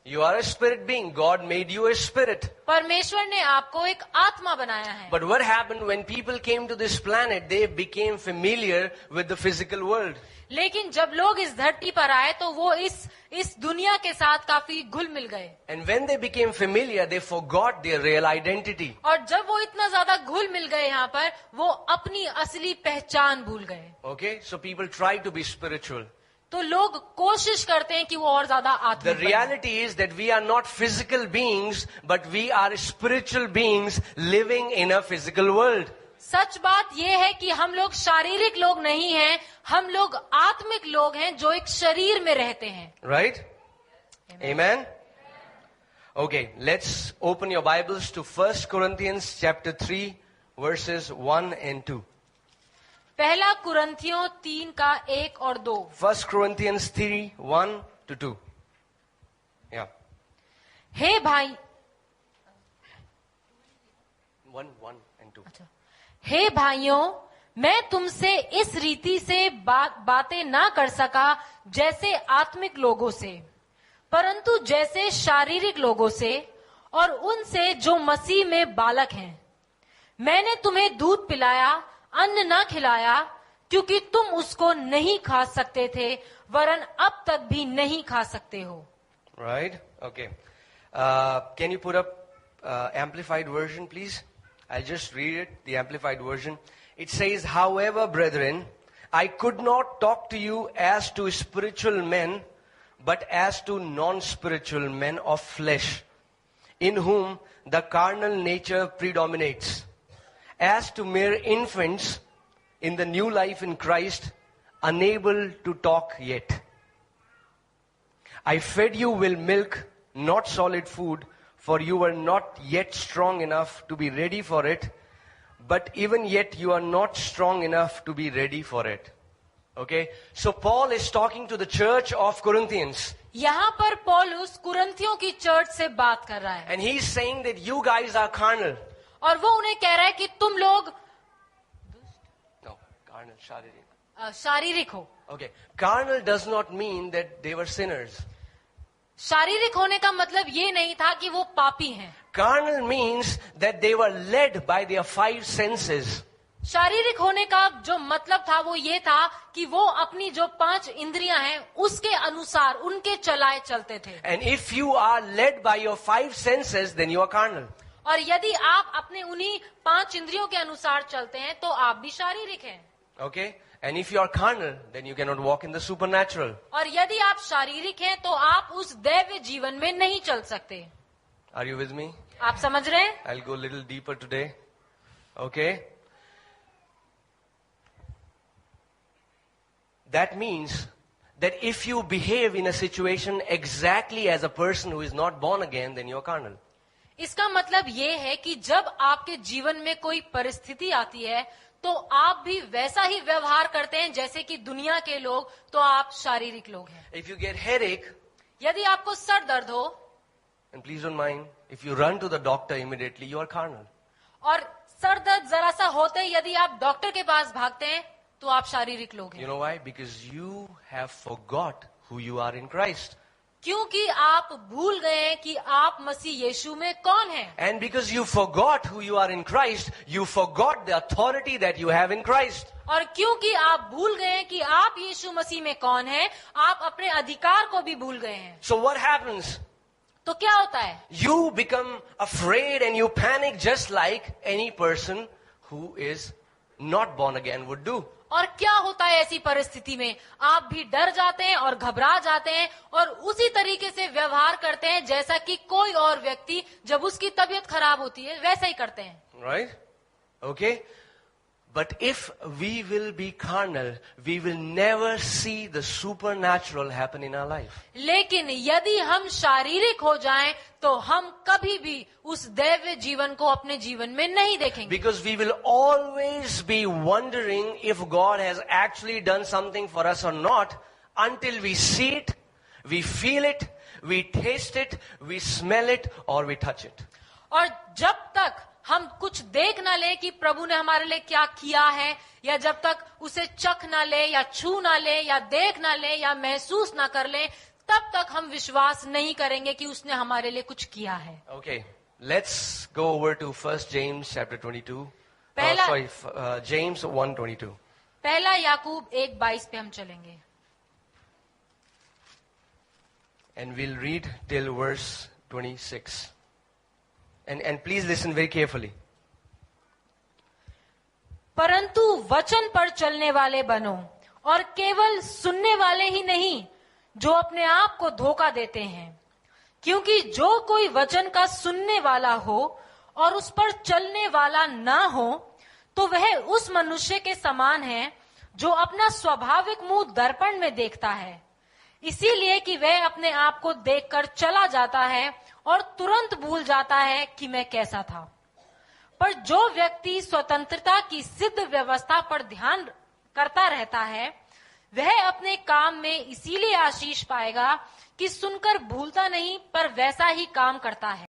You are a spirit being. God made you a spirit. परमेश्वर ने आपको एक आत्मा बनाया है. But what happened when people came to this planet? They became familiar with the physical world. लेकिन जब लोग इस धरती पर आए तो वो इस दुनिया के साथ काफी घुल मिल गए. And when they became familiar, they forgot their real identity. और जब वो इतना ज्यादा घुल मिल गए यहाँ पर, वो अपनी असली पहचान भूल गए. Okay, so people try to be spiritual. तो लोग कोशिश करते हैं कि वो और ज्यादा The आत्मिक बने. reality is that we are not physical beings, but we are spiritual beings living in a physical world. सच बात ये है कि हम लोग शारीरिक लोग नहीं हैं, हम लोग आत्मिक लोग हैं जो एक शरीर में रहते हैं. Right? Amen? Okay, let's open your Bibles to 1 Corinthians chapter 3, verses 1 and 2. पहला कुरिन्थियों 3 का 1 और 2. 1 Corinthians 3, 1 to 2. Yeah. हे भाई, 1 and 2. हे भाइयों, मैं तुमसे इस रीति से बातें ना कर सका जैसे आत्मिक लोगों से, परंतु जैसे शारीरिक लोगों से और उनसे जो मसीह में बालक हैं. मैंने तुम्हें दूध पिलाया, अन्न ना खिलाया, क्योंकि तुम उसको नहीं खा सकते थे, वरन अब तक भी नहीं खा सकते हो. Right? Okay. Can you put up amplified version, please? I'll just read it, the amplified version. It says, however, brethren, I could not talk to you as to spiritual men, but as to non-spiritual men of flesh, in whom the carnal nature predominates. As to mere infants in the new life in Christ, unable to talk yet. I fed you with milk, not solid food, for you were not yet strong enough to be ready for it, but even yet you are not strong enough to be ready for it. Okay? So Paul is talking to the church of Corinthians. यहाँ पर पौलुस कुरिन्थियों की church से बात कर रहा है. And he's saying that you guys are carnal. और वो उन्हें कह रहा है कि तुम लोग No, carnal, शारीरिक. शारीरिक हो. Okay. Carnal does not mean that they were sinners. शारीरिक होने का मतलब ये नहीं था कि वो पापी हैं. Carnal means that they were led by their 5 senses. शारीरिक होने का जो मतलब था वो ये था कि वो अपनी जो 5 इंद्रियां हैं उसके अनुसार उनके चलाए चलते थे. And if you are led by your 5 senses, then you are carnal. और यदि आप अपने उन्हीं 5 इंद्रियों के अनुसार चलते हैं तो आप भी शारीरिक हैं. Okay? And if you are carnal, then you cannot walk in the supernatural. और यदि आप शारीरिक हैं तो आप उस दैवीय जीवन में नहीं चल सकते. Are you with me? आप समझ रहे हैं? I'll go a little deeper today. Okay? That means that if you behave in a situation exactly as a person who is not born again, then you are carnal. इसका मतलब ये है कि जब आपके जीवन में कोई परिस्थिति आती है तो आप भी वैसा ही व्यवहार करते हैं जैसे कि दुनिया के लोग, तो आप शारीरिक लोग हैं. If you get headache, यदि आपको सर दर्द हो, and please don't mind, if you run to the doctor immediately, you are carnal. और सर दर्द जरा सा होते ही यदि आप डॉक्टर के पास भागते हैं तो आप शारीरिक लोग You हैं. know why? Because you have forgot who you are in Christ. क्योंकि आप भूल गए हैं कि आप मसीह यीशु में कौन हैं. And because you forgot who you are in Christ, you forgot the authority that you have in Christ. और क्योंकि आप भूल गए हैं कि आप यीशु मसीह में कौन हैं, आप अपने अधिकार को भी भूल गए हैं. So what happens? तो क्या होता है? You become afraid and you panic just like any person who is not born again would do. और क्या होता है ऐसी परिस्थिति में? आप भी डर जाते हैं और घबरा जाते हैं और उसी तरीके से व्यवहार करते हैं जैसा कि कोई और व्यक्ति जब उसकी तबीयत खराब होती है वैसा ही करते हैं. Right? Okay? But if we will be carnal, we will never see the supernatural happen in our life. लेकिन यदि हम शारीरिक हो जाएं तो हम कभी भी उस दैवीय जीवन को अपने जीवन में नहीं देखेंगे. Because we will always be wondering if God has actually done something for us or not until we see it, we feel it, we taste it, we smell it or we touch it. और जब तक हम कुछ देख ना ले कि प्रभु ने हमारे लिए क्या किया है, या जब तक उसे चख ना ले या छू ना ले या देख ना ले या महसूस ना कर ले, तब तक हम विश्वास नहीं करेंगे कि उसने हमारे लिए कुछ किया है। Okay, let's go over to 1 James chapter 22. पहला- James 1:22. पहला याकूब 1:22 पे हम चलेंगे And we'll read till verse 26. And please listen very carefully. परंतु वचन पर चलने वाले बनो और केवल सुनने वाले ही नहीं जो अपने आप को धोखा देते हैं, क्योंकि जो कोई वचन का सुनने वाला हो और उस पर चलने वाला ना हो तो वह उस मनुष्य के समान है जो अपना स्वाभाविक मुंह दर्पण में देखता है, इसीलिए कि वह अपने आप को देखकर चला जाता है और तुरंत भूल जाता है कि मैं कैसा था। पर जो व्यक्ति स्वतंत्रता की सिद्ध व्यवस्था पर ध्यान करता रहता है वह अपने काम में इसीलिए आशीष पाएगा कि सुनकर भूलता नहीं पर वैसा ही काम करता है।